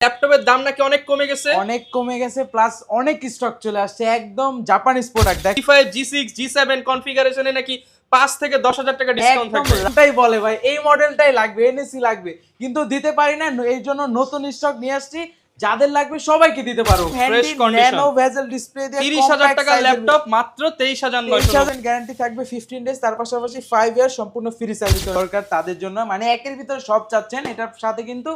ল্যাপটপের দাম নাকি অনেক কমে গেছে প্লাস অনেক স্টক চলে আসছে, একদম জাপানিজ প্রোডাক্ট। দেখ G5 G6 G7 কনফিগারেশনে নাকি 5 থেকে 10,000 টাকা ডিসকাউন্ট একদম থাকবে। এটাই বলে ভাই, এই মডেলটাই লাগবে, এনএসি লাগবে, কিন্তু দিতে পারি না। এই জন্য নতুন স্টক নিয়ে আসছি, যাদের লাগবে সবাইকে দিতে পারবো। Fresh handy condition nano bezel display দিয়ে 30,000 টাকার ল্যাপটপ মাত্র 23,900। গ্যারান্টি থাকবে 15 ডেজ, তার পাশাপাশি 5 ইয়ার সম্পূর্ণ ফ্রি সার্ভিস দরকার তাদের জন্য, মানে একের ভিতরে সব চাচ্ছেন। এটার সাথে কিন্তু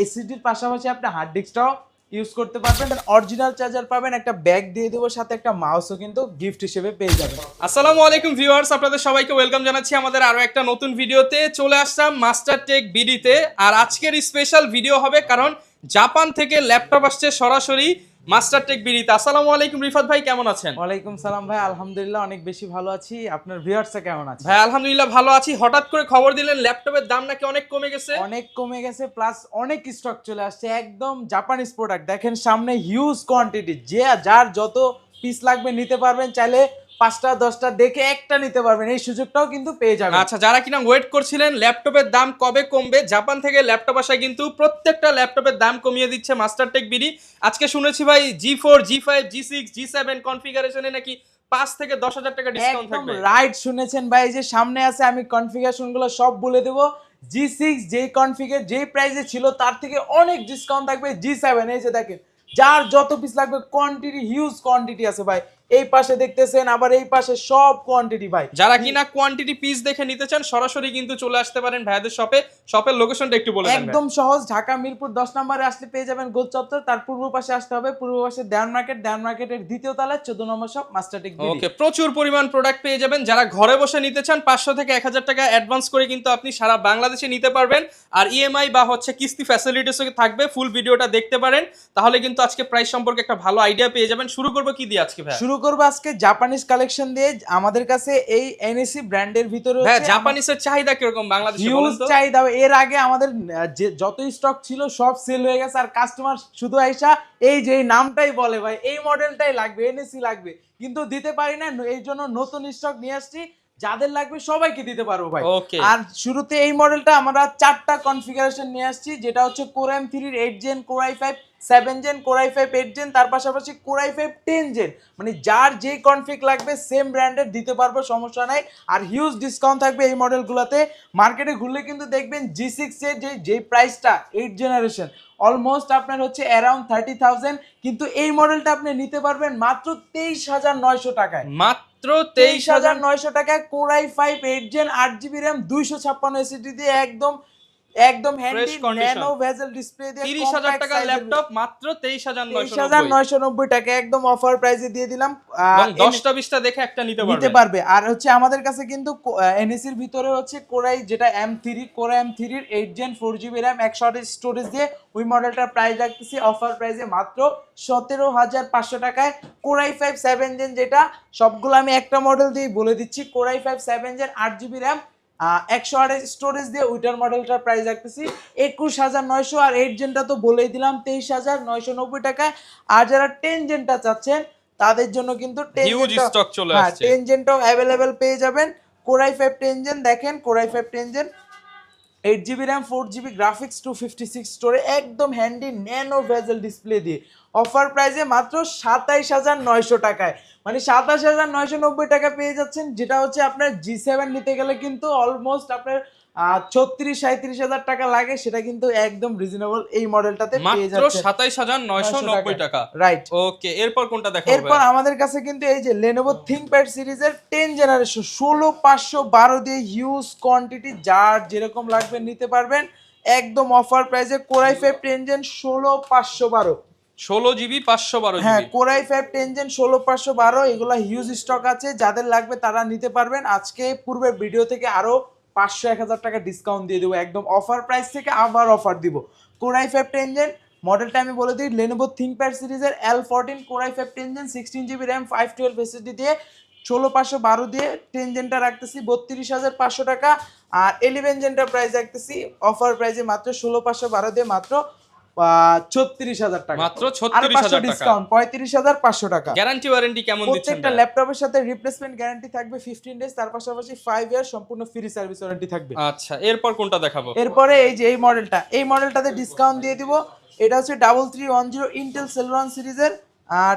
এসএসডির পাশাপাশি আপনি হার্ড ডিস্কটাও ইউজ করতে পারবেন, অরিজিনাল চার্জার পাবেন, একটা ব্যাগ দিয়ে দেবো, সাথে একটা মাউসও কিন্তু গিফট হিসেবে পেয়ে যাবেন। আসসালামু আলাইকুম ভিউয়ার্স, আপনাদের সবাইকে ওয়েলকাম জানাচ্ছি আমাদের আরো একটা নতুন ভিডিওতে। চলে আসলাম মাস্টার টেক বিডিতে। আর আজকের স্পেশাল ভিডিও হবে কারণ জাপান থেকে ল্যাপটপ আসছে সরাসরি মাস্টার টেক বিডিতে। আসসালামু আলাইকুম রিফাত ভাই, কেমন আছেন? ওয়ালাইকুম সালাম ভাই, আলহামদুলিল্লাহ অনেক বেশি ভালো আছি। আপনার ভিউয়ার্সরা কেমন আছে? ভাই আলহামদুলিল্লাহ ভালো আছি। হঠাৎ করে খবর দিলেন ল্যাপটপের দাম নাকি অনেক কমে গেছে, প্লাস অনেক স্টক চলে আসছে, একদম জাপানিজ প্রোডাক্ট। দেখেন সামনে হিউজ কোয়ান্টিটি, যার যত পিস লাগবে নিতে পারবেন, চাইলে 5টা 10টা দেখে একটা নিতে পারবেন, এই সুযোগটাও কিন্তু পেয়ে যাবেন। আচ্ছা, যারা কিনা ওয়েট করছিলেন ল্যাপটপের দাম কবে কমবে, জাপান থেকে ল্যাপটপ আসায় কিন্তু প্রত্যেকটা ল্যাপটপের দাম কমিয়ে দিচ্ছে মাস্টার টেক বিডি। আজকে শুনেছি ভাই G4 G5 G6 G7 কনফিগারেশনে নাকি 5 থেকে 10,000 টাকা ডিসকাউন্ট থাকবে। রাইট শুনেছেন ভাই, যে সামনে আছে, আমি কনফিগারেশনগুলো সব বলে দেবো। G6 যেই কনফিগার যেই প্রাইসে ছিল তার থেকে অনেক ডিসকাউন্ট থাকবে। G7 এই যে দেখেন, যার যত পিস লাগবে, কোয়ান্টিটি হিউজ কোয়ান্টিটি আছে ভাই। এই পাশে দেখতেছেন, আবার এই পাশে সব কোয়ান্টিটি ভাই। যারা কিনা কোয়ান্টিটি পিস দেখে নিতে চান সরাসরি কিন্তু চলে আসতে পারেন ভাইদের শপে। শপের লোকেশনটা একটু বলে দেন। একদম সহজ, ঢাকা মিরপুর 10 নম্বরে আসলে পেয়ে যাবেন গোল চত্বর। তার পূর্ব পাশে আসতে হবে, পূর্ব পাশে দেওয়ান মার্কেট, দেওয়ান মার্কেটের দ্বিতীয় তলায় 14 নম্বর শপ মাস্টার টেক বিডি। ওকে, প্রচুর পরিমাণ প্রোডাক্ট পেয়ে যাবেন। যারা ঘরে বসে নিতে চান 500 থেকে 1000 টাকা অ্যাডভান্স করে কিন্তু আপনি সারা বাংলাদেশে নিতে পারবেন। আর ইএমআই বা হচ্ছে কিস্তি ফ্যাসিলিটিসও থাকবে। ফুল ভিডিওটা দেখতে পারেন, তাহলে কিন্তু আজকে প্রাইস সম্পর্কে একটা ভালো আইডিয়া পেয়ে যাবেন। শুরু করব কি দিয়ে আজকে ভাই? শুরু করব আজকে জাপানিজ কালেকশন দিয়ে। আমাদের কাছে এই এনএসি ব্র্যান্ডের ভিতরে হ্যাঁ, জাপানিজের চাহিদা কিরকম বাংলাদেশে বলেন তো? চাহিদা। এর আগে আমাদের যে যত স্টক ছিল সব সেল হয়ে গেছে, আর কাস্টমার শুধু আইসা এই যে নামটাই বলে ভাই এই মডেলটাই লাগবে, এনএসি লাগবে, কিন্তু দিতে পারি না। এই জন্য নতুন স্টক নিয়ে আসছি, যাদের লাগবে সবাইকে দিতে পারবো ভাই। আর শুরুতে এই মডেলটা আমরা 4টা কনফিগারেশন নিয়ে আসছি, যেটা হচ্ছে Core i5 8 gen, Core i5 7 gen, Core i5 8 gen, তার পাশাপাশি Core i5 10 জেন। মানে যার যেই কনফিগ লাগবে সেম ব্র্যান্ডের দিতে পারবো, সমস্যা নাই। আর হিউজ ডিসকাউন্ট থাকবে এই মডেলগুলোতে। মার্কেটে ঘুরলে কিন্তু দেখবেন G6 এর যে প্রাইসটা 8 জেনারেশন অলমোস্ট আপনার হচ্ছে অ্যারাউন্ড 30,000, কিন্তু এই মডেলটা আপনি নিতে পারবেন মাত্র 23,900 টাকায়। মাত্র 23,900 টাকায় Core i5 8 gen 8GB RAM 256 SSD দিয়ে একদম হ্যান্ডি ন্যানো ভেজেল ডিসপ্লে দিয়ে 30,000 টাকার ল্যাপটপ মাত্র 23,990 টাকা একদম অফার প্রাইসে দিয়ে দিলাম। 10টা 20টা দেখে একটা নিতে পারবে। আর হচ্ছে আমাদের কাছে কিন্তু এনএসির ভিতরে হচ্ছে কোরাই যেটা Core M3 এর 8 জেন 4GB RAM 128 স্টোরেজ দিয়ে ওই মডেলটার প্রাইস রাখতেছি অফার প্রাইসে মাত্র 17,500 টাকায়। Core i5 7 জেন, যেটা সবগুলো আমি একটা মডেল দিয়ে বলে দিচ্ছি, Core i5 7 gen 8GB RAM 128 storage দিয়ে ওইটার মডেলটার প্রাইস রাখতেছি 21,900। আর 8 জেনটা তো বলেই দিলাম 23,990 টাকায়। আর যারা 10 জেনটা চাচ্ছেন তাদের জন্য কিন্তু 10 জেনটাও অ্যাভেলেবেল পেয়ে যাবেন। Core i5 10 জেন দেখেন, Core i5 10 gen 8GB RAM 4GB graphics 256 স্টোরে একদম হ্যান্ডি ন্যানো ভেজেল ডিসপ্লে দিয়ে অফার প্রাইসে মাত্র 27,900 টাকায়। মানে 27,990 টাকা পেয়ে যাচ্ছেন, যেটা হচ্ছে আপনার G7 নিতে গেলে কিন্তু অলমোস্ট আপনার 36-37,000 টাকা লাগে, সেটা কিন্তু একদম রিজনেবল এই মডেলটাতে পেয়ে যাচ্ছেন মাত্র 27,990 টাকা। রাইট। ওকে, এরপর কোনটা দেখাবো? এরপর আমাদের কাছে কিন্তু এই যে Lenovo ThinkPad সিরিজের 10 জেনারেশন 16,512 দিয়ে হিউজ কোয়ান্টিটি, যার যেরকম লাগবে নিতে পারবেন একদম অফার প্রাইসে। Core i5 10 gen 16,512 16GB 512GB। হ্যাঁ, Core i5 10 জেন 16,512 এগুলা হিউজ স্টক আছে, যাদের লাগবে তারা নিতে পারবেন। আজকে পূর্বের ভিডিও থেকে আরো 500-1000 টাকা ডিসকাউন্ট দিয়ে দেবো, একদম অফার প্রাইস থেকে আবার অফার দিব। Core i5 10 জেন মডেলটা আমি বলে দিই, Lenovo ThinkPad সিরিজের L14 Core i5 10 gen 16GB RAM 512 SSD দিয়ে 16,512 দিয়ে 10 জেনটা রাখতেছি 32,500 টাকা। আর 11 জেনটার প্রাইস রাখতেছি অফার প্রাইসে মাত্র 16,512 দিয়ে মাত্র 36,000 টাকা, মাত্র আর 36,000 টাকা ডিসকাউন্ট 35,500 টাকা। গ্যারান্টি ওয়ারেন্টি কেমন দিচ্ছেন প্রত্যেকটা ল্যাপটপের সাথে রিপ্লেসমেন্ট গ্যারান্টি থাকবে 15 ডেজ, তার পাশাপাশি 5 ইয়ার সম্পূর্ণ ফ্রি সার্ভিস ওয়ারেন্টি থাকবে। আচ্ছা, এরপর কোনটা দেখাবো? এরপরে এই যে এই মডেলটাতে ডিসকাউন্ট দিয়ে দিব। এটা হচ্ছে 3310 ইন্টেল সেলরন সিরিজের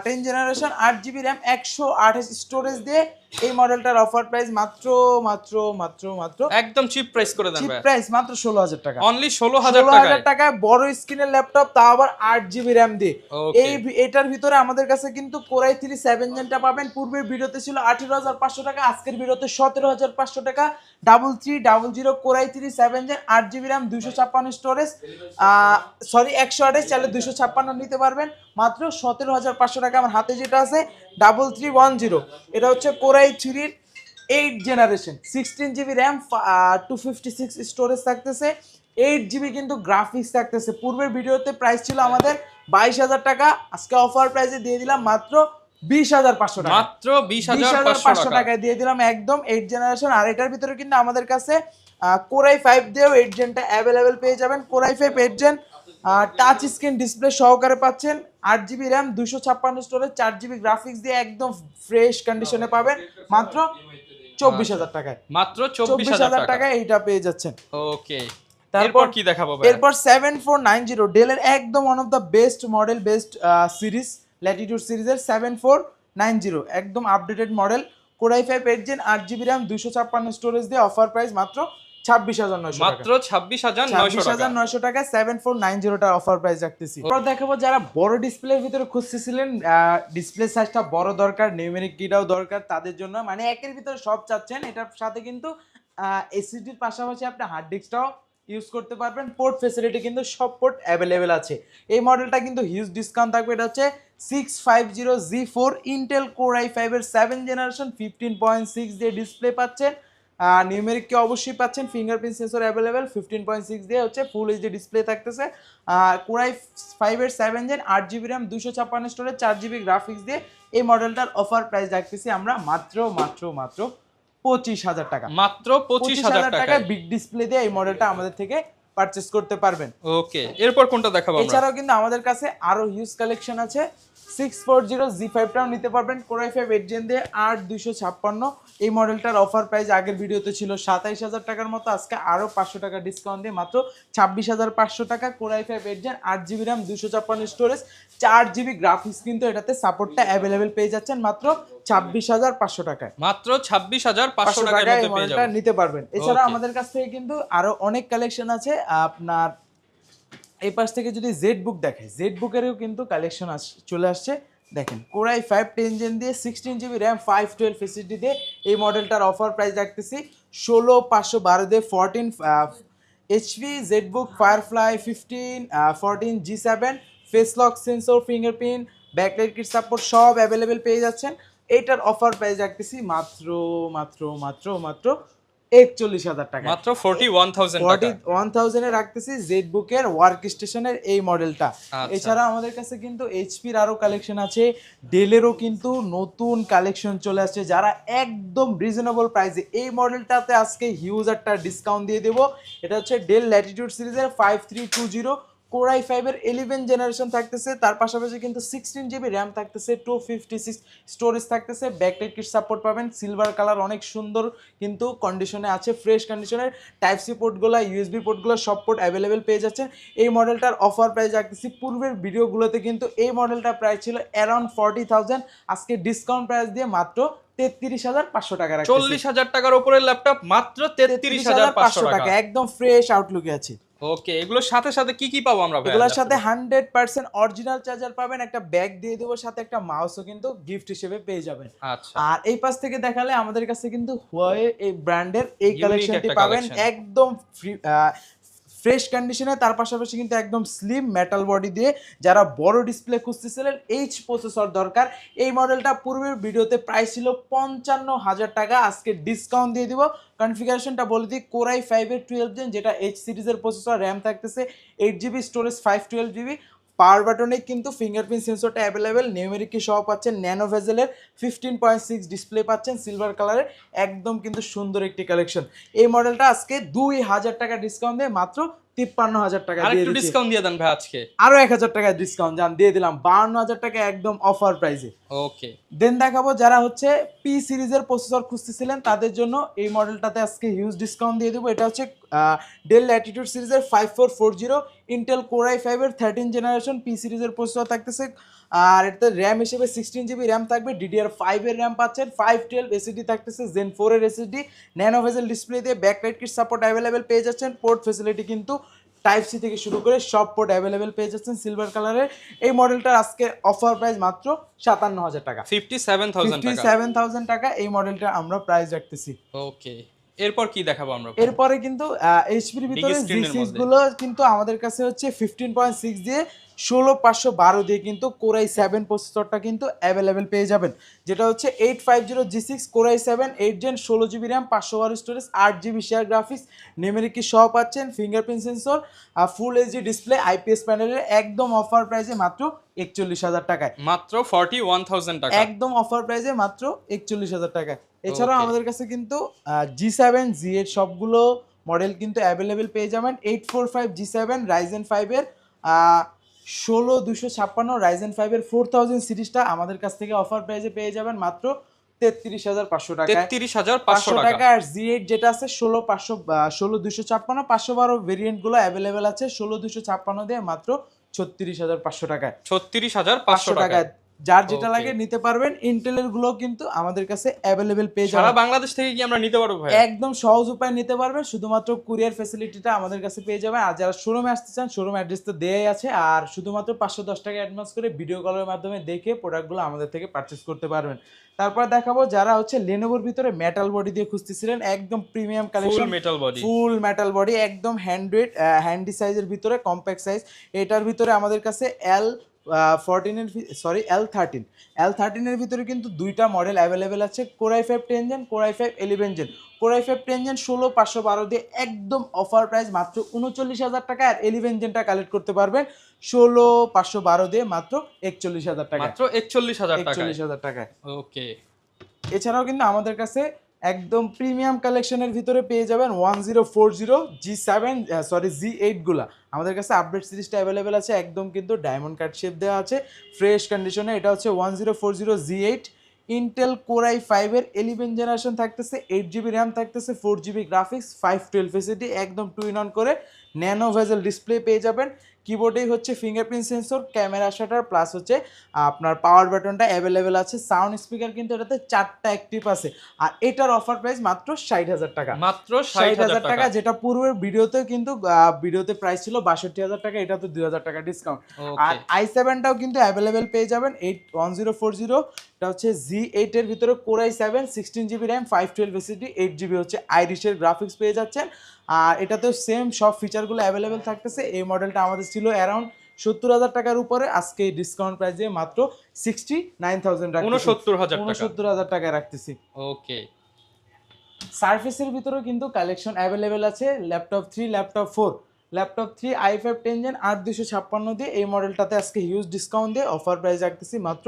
10 জেনারেশন 8 জিবি র্যাম 128 স্টোরেজ দিয়ে এই মডেলটার অফার প্রাইস মাত্র মাত্র মাত্র মাত্র একদম চিপ প্রাইস করে দেন চিপ ভাই, প্রাইস মাত্র 16,000 টাকা। অনলি 16,000 টাকায় 16,000 টাকায় বড় স্ক্রিনের ল্যাপটপ, তাও আবার 8 জিবি র্যাম দিয়ে। Okay. এটার ভিতরে আমাদের কাছে কিন্তু কোরাই 3 7 জেনটা পাবেন। পূর্বের ভিডিওতে ছিল 18,500 টাকা, আজকের ভিডিওতে 17,500 টাকা। 3300 core i 3 7 gen 8 GB RAM 256 storage, sorry 128 চাইলে 256 নিতে পারবেন মাত্র 17,500 টাকা। আমার হাতে যেটা আছে 3310, এটা হচ্ছে core i 3 8 generation 16 GB RAM 256 storage থাকতেছে, 8 জিবি কিন্তু গ্রাফিক্স থাকতেছে। পূর্বের ভিডিওতে প্রাইস ছিল আমাদের 22,000 টাকা, আজকে অফার প্রাইসে দিয়ে দিলাম মাত্র 20,500 টাকা, মাত্র 20,500 টাকা টাকায় দিয়ে দিলাম একদম 8 জেনারেশন। আর এটার ভিতরে কিন্তু আমাদের কাছে কোরাই 5 দিয়েও 8 জেনটা অ্যাভেলেবেল পেয়ে যাবেন। Core i 5 8 gen touch screen display সহকারে পাচ্ছেন, 8 GB RAM 256 storage 4 GB graphics দিয়ে একদম ফ্রেশ কন্ডিশনে পাবেন মাত্র 24,000 টাকায়। মাত্র 24,000 24,000 টাকা টাকায় এইটা পেয়ে যাচ্ছেন। ওকে, তারপর এরপর কি দেখাবো ভাই? এরপর 7490 ডেলের একদম one of the best model, best series latitude সিরিজের 7490 একদম updated model, core i 5 8 gen 8 GB RAM 256 storage দিয়ে অফার প্রাইস মাত্র 26,900 টাকা। মাত্র 26,900 টাকা 26,900 টাকা 7490 টা অফার প্রাইস রাখতেছি। এরপর দেখাবো যারা বড় ডিসপ্লের ভিতরে খুঁজতেছিলেন, ডিসপ্লে সাইজটা বড় দরকার, নিউমেরিক কিটাও দরকার, তাদের জন্য মানে একের ভিতরে সব চাচ্ছেন। এটার সাথে কিন্তু এসএসডির পাশাপাশি আপনি হার্ড ডিস্কটাও ইউজ করতে পারবেন। পোর্ট ফ্যাসিলিটি কিন্তু সব পোর্ট অ্যাভেলেবেল আছে। এই মডেলটা কিন্তু হিউজ ডিসকাউন্ট থাকবে। এটা হচ্ছে 650Z4 ইন্টেল কোর i5 এর 7 জেনারেশন 15.6 দিয়ে ডিসপ্লে পাচ্ছেন। নিউমেরিক কে অবশ্যই পাচ্ছেন, ফিঙ্গারপ্রিন্ট সেন্সর অ্যাভেলেবেল, 15.6 দিয়ে হচ্ছে ফুল এইচডি ডিসপ্লে থাকতেছে। কোরাই 5 এর 7 gen 8 GB RAM 256 storage 4 GB graphics দিয়ে এই মডেলটার অফার প্রাইস রাখতেছি আমরা মাত্র মাত্র মাত্র 25,000 টাকা। মাত্র 25,000 টাকা বিগ ডিসপ্লে দিয়ে এই মডেলটা আমাদের থেকে পারচেজ করতে পারবেন। ওকে, এরপর কোনটা দেখাবো আমরা? এছাড়াও কিন্তু আমাদের কাছে আরো হিউজ কালেকশন আছে। 640Z5 টাও নিতে পারবেন, কোরাই 5 8 জেন দিয়ে 8256। এই মডেলটার অফার প্রাইস আগের ভিডিওতে ছিল 27,000 টাকার মতো, আজকে আরো 500 টাকা ডিসকাউন্ট দিয়ে মাত্র 26,500 টাকা। Core i 5 8 gen 8 GB RAM 256 storage 4 GB graphics কিন্তু এটাতে সাপোর্টটা অ্যাভেলেবেল পেয়ে যাচ্ছেন মাত্র 26,500 টাকায়। মাত্র 26,500 টাকার টাকায় এই মধ্যে পেয়ে মডেলটা যাবেন। নিতে পারবেন। এছাড়া Okay. আমাদের কাছ থেকে কিন্তু আরো অনেক কালেকশন আছে। আপনার এই পাশ থেকে যদি জেড বুক দেখে, জেড বুকেরও কিন্তু কালেকশন চলে আসছে। দেখেন কোরাই 5 10 জেন দিয়ে 16 জিবি র্যাম 512 এসএসডি দিয়ে এই মডেলটার অফার প্রাইস রাখতেছি 16,512 দিয়ে 14 HP Z book firefly 15 14 G7 face lock sensor fingerprint backlight kit support সব অ্যাভেলেবেল পেয়ে যাচ্ছেন। এইটার অফার প্রাইস রাখতেছি মাত্র মাত্র মাত্র মাত্র 41,000 টাকা, মাত্র 41,000 টাকা 41,000 এ রাখতেছি জেড বুকের ওয়ার্ক স্টেশনের এই মডেলটা। আচ্ছা। এছাড়া আমাদের কাছে কিন্তু এইচপির আরো কালেকশন আছে, ডেলেরও কিন্তু নতুন কালেকশন চলে আসছে। যারা একদম রিজনেবল প্রাইসে এই মডেলটাতে আজকে হিউজ একটা ডিসকাউন্ট দিয়ে দেবো। এটা হচ্ছে ডেল ল্যাটিটিউড সিরিজের 5320 কোরাই 5 এর 11 জেনারেশন থাকতেছে, তার পাশাপাশি কিন্তু 16 জিবি র্যাম থাকতেছে, 256 স্টোরেজ থাকতেছে, ব্যাকলাইট কিট সাপোর্ট পাবেন, সিলভার কালার অনেক সুন্দর কিন্তু কন্ডিশনে আছে, ফ্রেশ কন্ডিশনের। টাইপ সি পোর্টগুলো ইউএসবি পোর্টগুলো সব পোর্ট অ্যাভেলেবেল পেয়ে যাচ্ছেন। এই মডেলটার অফার প্রাইস রাখতেছি, পূর্বের ভিডিওগুলোতে কিন্তু এই মডেলটার প্রাইস ছিল অ্যারাউন্ড 40,000, আজকে ডিসকাউন্ট প্রাইস দিয়ে মাত্র 33,500 টাকা রাখতেছি। 40,000 টাকার উপরের ল্যাপটপ মাত্র 33,500 টাকা একদম ফ্রেশ আউটলুকে আছে। ওকে, এগুলোর সাথে সাথে কি কি পাবো আমরা ভাই? এগুলোর সাথে 100% অরিজিনাল চার্জার পাবেন, একটা ব্যাগ দিয়ে দেবো, সাথে একটা মাউসও কিন্তু গিফট হিসেবে পেয়ে যাবেন। আচ্ছা, আর এই পাশ থেকে দেখালে আমাদের কাছে কিন্তু হুয়াওয়ে এই ব্র্যান্ডের এই Unique কালেকশনটি একটা পাবেন collection। একদম ফ্রেশ কন্ডিশনে, তার পাশাপাশি কিন্তু একদম স্লিম মেটাল বডি দিয়ে। যারা বড় ডিসপ্লে খুঁজতেছিলেন, এইচ প্রসেসর দরকার, এই মডেলটা পূর্বের ভিডিওতে প্রাইস ছিল 55,000 টাকা, আজকে ডিসকাউন্ট দিয়ে দিব। কনফিগারেশনটা বলে দিই, কোরাই 5 এর 12 জেন যেটা এইচ সিরিজের প্রসেসর, র্যাম থাকতেছে 8 জিবি, স্টোরেজ 512 জিবি, পাওয়ার বাটনে কিন্তু ফিঙ্গারপ্রিন্ট সেন্সরটা অ্যাভেলেবেল, নিউমেরিক কি সহ পাচ্ছেন, ন্যানো ভেজেলের 15.6 ডিসপ্লে পাচ্ছেন সিলভার কালারের, একদম কিন্তু সুন্দর একটি কালেকশন। এই মডেলটা আজকে 2,000 টাকা ডিসকাউন্ট দিয়ে মাত্র 53,000 টাকা আর দিয়ে একটু দিচ্ছি। ডিসকাউন্ট দিয়ে দেন ভাই আজকে। আরো 1,000 টাকা ডিসকাউন্ট জান দিয়ে দিলাম, 52,000 টাকা একদম অফার প্রাইসে। ওকে, দেন দেখাবো যারা হচ্ছে পি সিরিজের প্রসেসর খুঁজতেছিলেন তাদের জন্য এই মডেলটাতে আজকে হিউজ ডিসকাউন্ট দিয়ে দেবো। এটা হচ্ছে ডেল ল্যাটিটিউড সিরিজের 5440 ইন্টেল কোর i5 এর 13 জেনারেশন পি সিরিজের প্রসেসর থাকতেছে। আর এটাতে র্যাম হিসেবে 16 জিবি র্যাম থাকবে, DDR5 এর র্যাম পাচ্ছেন, 512 এসএসডি থাকতেছে, জেন 4 এর এসএসডি, ন্যানো ভেজেল ডিসপ্লে দিয়ে ব্যাকলাইট কিট সাপোর্ট অ্যাভেলেবেল পেয়ে যাচ্ছেন। পোর্ট ফ্যাসিলিটি কিন্তু টাইপ সি থেকে শুরু করে সব পোর্ট অ্যাভেলেবেল পেয়ে যাচ্ছেন সিলভার কালারের। এই মডেলটার আজকে অফার প্রাইস মাত্র 57,000 টাকা, 57,000 টাকা। 57,000 টাকা এই মডেলটা আমরা প্রাইস রাখতেছি। ওকে, এরপর কি দেখাবো আমরা? এরপরে কিন্তু এইচপির ভিতরে জি screen এর সিরিজ মধ্যে। গুলো কিন্তু আমাদের কাছে হচ্ছে 15.6 দিয়ে 16512 দিয়ে কিন্তু কোর i7 প্রসেসরটা কিন্তু অ্যাভেলেবেল পেয়ে যাবেন, যেটা হচ্ছে 850 G6 core i7 8 gen 16 GB RAM 512 storage 8 GB share graphics numeric key সহ পাচ্ছেন, fingerprint sensor, full HD display, IPS প্যানেলের একদম অফার প্রাইসে মাত্র 41,000 টাকায়, মাত্র 41,000 টাকা। একদম অফার প্রাইসে মাত্র 41,000 টাকায়। এছাড়াও Okay. আমাদের কাছে কিন্তু G7 G8 সবগুলো মডেল কিন্তু অ্যাভেলেবেল পেয়ে যাবেন। 845 G7 রাইজেন 5 এর 16256 রাইজেন 5 এর 4000 সিরিজটা আমাদের কাছ থেকে অফার প্রাইসে পেয়ে যাবেন মাত্র 33,500 টাকায়, 33,500 টাকা। টাকা। আর G8 যেটা আছে 16256 512 ভেরিয়েন্ট গুলো অ্যাভেলেবেল আছে, 16256 দিয়ে মাত্র 36,500 টাকায়, 36,500 টাকা। টাকায়। যার যেটা Okay. লাগে নিতে পারবেন। ইন্টেলের গুলো কিন্তু আমাদের কাছে অ্যাভেলেবেল পেয়ে সারা যাবেন, বাংলাদেশ থেকে কি আমরা নিতে পারবো ভাই? একদম সহজ উপায় নিতে পারবেন, শুধুমাত্র কুরিয়ার ফ্যাসিলিটিটা আমাদের কাছে পেয়ে যাবেন। আর যারা শোরুমে আসতে চান শোরুম অ্যাড্রেস তো দেয়াই আছে, আর শুধুমাত্র 510 টাকা অ্যাডভান্স করে ভিডিও কলের মাধ্যমে দেখে প্রোডাক্টগুলো আমাদের থেকে পারচেস করতে পারবেন। তারপর দেখাবো যারা হচ্ছে লেনোভোর ভিতরে মেটাল বডি দিয়ে খুঁজতেছিলেন, একদম প্রিমিয়াম ফুল কালেকশন, মেটাল বডি। ফুল মেটাল বডি, একদম হ্যান্ডি সাইজের ভিতরে কম্প্যাক্ট সাইজ। এটার ভিতরে আমাদের কাছে L13 এর ভিতরে কিন্তু দুইটা মডেল অ্যাভেলেবেল আছে, core i5 10 gen, core i5 11 gen. Core i5 10 gen 16,512 দিয়ে একদম অফার প্রাইস মাত্র 39,000 টাকা, আর 11 জেনটা কালেক্ট করতে পারবেন 16,512 দিয়ে মাত্র 41,000 টাকা, মাত্র 41,000 টাকা। 41,000 টাকায়। ওকে, এছাড়াও কিন্তু আমাদের কাছে একদম প্রিমিয়াম কালেকশনের ভিতরে পেয়ে যাবেন 1040 G8 গুলা। আমাদের কাছে আপডেট সিরিজটা অ্যাভেলেবেল আছে, একদম কিন্তু ডায়মন্ড কাট শেপ দেওয়া আছে, ফ্রেশ কন্ডিশনে। এটা হচ্ছে 1040 G8 ইন্টেল কোর i5 এর 11 জেনারেশন থাকতেছে, 8 জিবি র্যাম থাকতেছে, 4 জিবি গ্রাফিক্স, 512 এসএসডি, একদম টু ইন অন করে ন্যানো ভেজেল ডিসপ্লে পেয়ে যাবেন। কিবোর্ডেই হচ্ছে fingerprint sensor, camera shutter, plus হচ্ছে আপনার পাওয়ার বাটনটা অ্যাভেলেবেল আছে, সাউন্ড স্পিকার কিন্তু এটাতে 4টা অ্যাক্টিভ আছে। আর এটার অফার প্রাইস মাত্র 60,000 টাকা, মাত্র 60,000 60,000 টাকা, টাকা। যেটা পূর্বের ভিডিওতে কিন্তু ভিডিওতে প্রাইস ছিল 62,000 টাকা, এটা তো 2,000 টাকা ডিসকাউন্ট। আর ওকে, i7টাও কিন্তু অ্যাভেলেবেল পেয়ে যাবেন 1040, এটা হচ্ছে G8 এর ভিতরে core i7 16 GB RAM 512 SSD 8 GB হচ্ছে আইরিশের গ্রাফিক্স পেয়ে যাচ্ছেন। আর এটাতেও সেম সব ফিচারগুলো অ্যাভেলেবেল থাকতেছে। এই মডেলটা আমাদের ছিল অ্যারাউন্ড 70,000 টাকার উপরে, আজকে ডিসকাউন্ট প্রাইসে মাত্র 69,000 টাকা, 69,000 টাকা। 69,000 টাকায় রাখতেছি। ওকে, সার্ফেসের ভিতরেও কিন্তু কালেকশন অ্যাভেলেবেল আছে, laptop 3, laptop 4, laptop 3 i5 10 gen 8256 দিয়ে এই মডেলটাতে আজকে হিউজ ডিসকাউন্ট দিয়ে অফার প্রাইস রাখতেছি মাত্র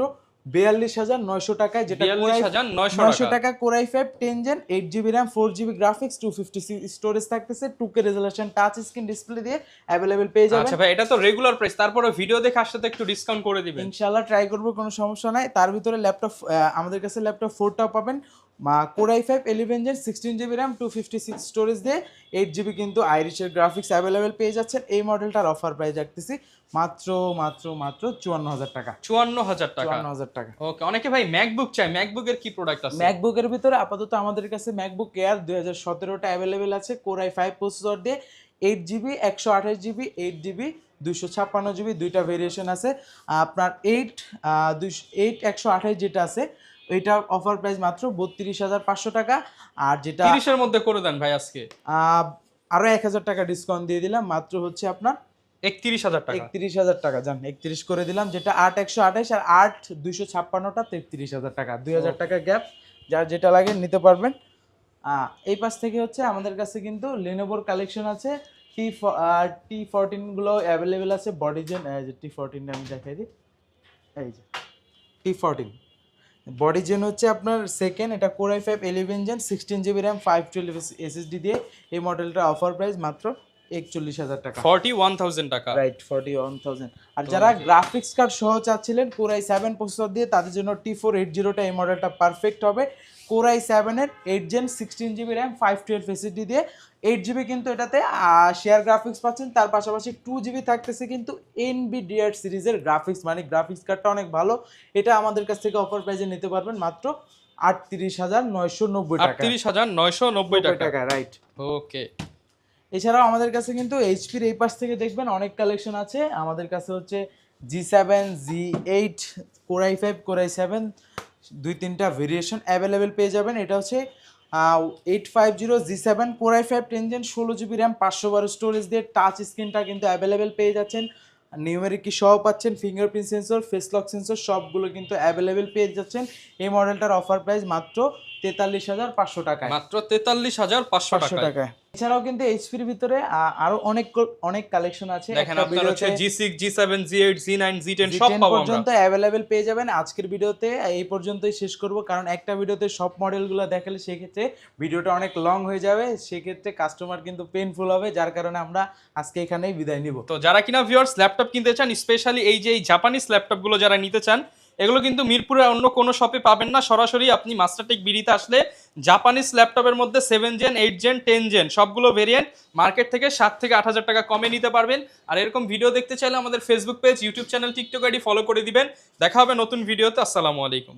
42,900 টাকায়, যেটা 42,900 টাকা। Core i5 10 gen 8 GB RAM 4 GB graphics 256 storage থাকতেছে, 2K resolution touch screen display দিয়ে অ্যাভেলেবেল পেয়ে যাবেন। আচ্ছা ভাই, এটা তো রেগুলার প্রাইস, তারপরে ভিডিও দেখে আসলে তো একটু ডিসকাউন্ট করে দিবেন। ইনশাআল্লাহ ট্রাই করবো, কোনো সমস্যা নাই। তার ভিতরে ল্যাপটপ আমাদের কাছে ল্যাপটপ 4টাও পাবেন, core i5 11 gen 16 GB RAM 256 storage দিয়ে 8 জিবি কিন্তু আইরিশের গ্রাফিক্স অ্যাভেলেবেল পেয়ে যাচ্ছেন। এই মডেলটার অফার প্রাইস রাখতেছি মাত্র 54,000 টাকা, 54,000 টাকা। 54,000 টাকা। ওকে, অনেকে ভাই ম্যাকবুক চায়, ম্যাকবুকের কি প্রোডাক্ট আছে? ম্যাকবুকের ভিতরে আপাতত আমাদের কাছে ম্যাকবুক এয়ার 2017টা অ্যাভেলেবেল আছে, কোর i5 প্রসেসর দিয়ে 8 জিবি 128 জিবি 8 জিবি 256 জিবি, দুইটা ভেরিয়েশন আছে। আপনার 8 128 যেটা আছে ওইটা অফার প্রাইস মাত্র 32,500 টাকা। আর যেটা 30 এর মধ্যে করে দেন ভাই আজকে। আরো 1,000 টাকা ডিসকাউন্ট দিয়ে দিলাম, মাত্র হচ্ছে আপনার 31,000 টাকা। 31,000 টাকা, জান 31 করে দিলাম, যেটা 8 128 আর 8 256টা 33,000 টাকা, 2,000 টাকা গ্যাপ। যার যেটা লাগে নিতে পারবেন। এই পাশ থেকে হচ্ছে আমাদের কাছে কিন্তু লেনোভোর কালেকশন আছে, T14 গুলো অ্যাভেলেবেল আছে, বডিজেন যে T14 আমি দেখাই দিই, এই যে T14 বডিজেন হচ্ছে আপনার সেকেন্ড, এটা core i5 11 gen 16 GB RAM 512 SSD দিয়ে এই মডেলটা অফার প্রাইস মাত্র 41,000 টাকা। 41,000 টাকা। রাইট, 41,000। আর যারা গ্রাফিক্স কার্ড সহ চাচ্ছিলেন কোরাই 7 প্রসেসর দিয়ে, তাদের জন্য T480টা এই মডেলটা পারফেক্ট হবে। কোরাই 7 এর 8 জেন 16GB র্যাম 512 এসএসডি দিয়ে 8GB কিন্তু এটাতে শেয়ার গ্রাফিক্স পাচ্ছেন। তার পাশাপাশি 2GB থাকতেছে কিন্তু এনভিডিআর সিরিজের গ্রাফিক্স, মানে গ্রাফিক্স কার্ডটা অনেক ভালো। এটা আমাদের কাছ থেকে অফার প্রাইসে নিতে পারবেন মাত্র 38,990 টাকা। 38,990 টাকা। রাইট, ওকে। এছাড়াও আমাদের কাছে কিন্তু এইচপির এই পাশ থেকে দেখবেন অনেক কালেকশন আছে। আমাদের কাছে হচ্ছে G7, G8, কোরাই 5, কোরাই 7 2-3টা ভেরিয়েশন অ্যাভেলেবেল পেয়ে যাবেন। এটা হচ্ছে 850 G7 core i 5 10 gen 16GB RAM 512 storage দিয়ে টাচ স্ক্রিনটা কিন্তু অ্যাভেলেবেল পেয়ে যাচ্ছেন। নিউমেরিক কি সহ পাচ্ছেন, fingerprint sensor, face lock sensor সবগুলো কিন্তু অ্যাভেলেবেল পেয়ে যাচ্ছেন। এই মডেলটার অফার প্রাইস মাত্র 43,500 টাকায়। মাত্র 43,500 টাকায়। এছাড়াও কিন্তু এইচপির ভিতরে আরো অনেক কালেকশন আছে। দেখেন আপনারা হচ্ছে G6, G7, G8, G9, G10 সব পাবো আমরা পর্যন্ত অ্যাভেলেবেল পেয়ে যাবেন। আজকের ভিডিওতে এই পর্যন্তই শেষ করব, কারণ একটা ভিডিওতে সব মডেলগুলো দেখালে সেক্ষেত্রে ভিডিওটা অনেক লং হয়ে যাবে, সেক্ষেত্রে কাস্টমার কিন্তু পেইনফুল হবে, যার কারণে আমরা আজকে এখানেই বিদায় নিব। তো যারা কিনা ভিউয়ার্স ল্যাপটপ কিনতে চান, স্পেশালি এই যে জাপানিজ ল্যাপটপগুলো যারা নিতে চান, এগুলো কিন্তু মিরপুরে অন্য কোনো শপে পাবেন না। সরাসরি আপনি মাস্টারটেক বিডিতে আসলে জাপানিজ ল্যাপটপের মধ্যে 7 জেন, 8 জেন, 10 জেন সবগুলো ভেরিয়েন্ট মার্কেট থেকে 7 থেকে 8,000 টাকা কমে নিতে পারবেন। আর এরকম ভিডিও দেখতে চাইলে আমাদের Facebook page, YouTube channel, TikTok ID follow করে দিবেন। দেখা হবে নতুন ভিডিওতে। আসসালামু আলাইকুম।